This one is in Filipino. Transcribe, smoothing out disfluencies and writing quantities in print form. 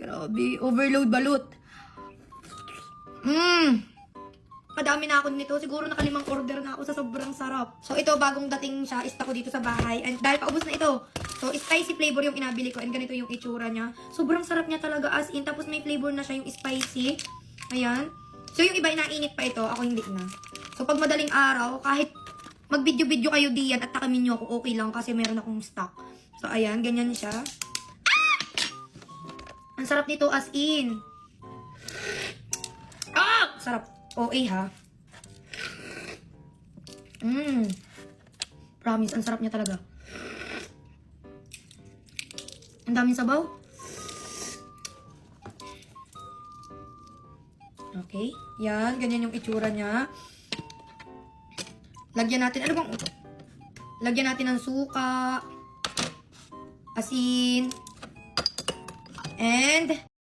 Grabe. Overload balut. Madami na ako nito. Siguro nakalimang order na ako sa sobrang sarap. So, ito, bagong dating siya. Ista ko dito sa bahay. And dahil paubos na ito. So, spicy flavor yung inabili ko. And ganito yung itsura niya. Sobrang sarap niya talaga as in. Tapos may flavor na siya yung spicy. Ayan. So, yung iba inainit pa ito. Ako hindi na. So, pag madaling araw, kahit mag-video-video kayo diyan at takamin nyo ako, okay lang kasi meron akong stock. So, ayan. Ganyan siya. Ang sarap nito as in. Sarap. OA ha. Promise, ang sarap niya talaga. Ang daming sabaw. Okay. Yan, ganyan yung itsura niya. Lagyan natin, ano bang lagyan natin ng suka, asin, and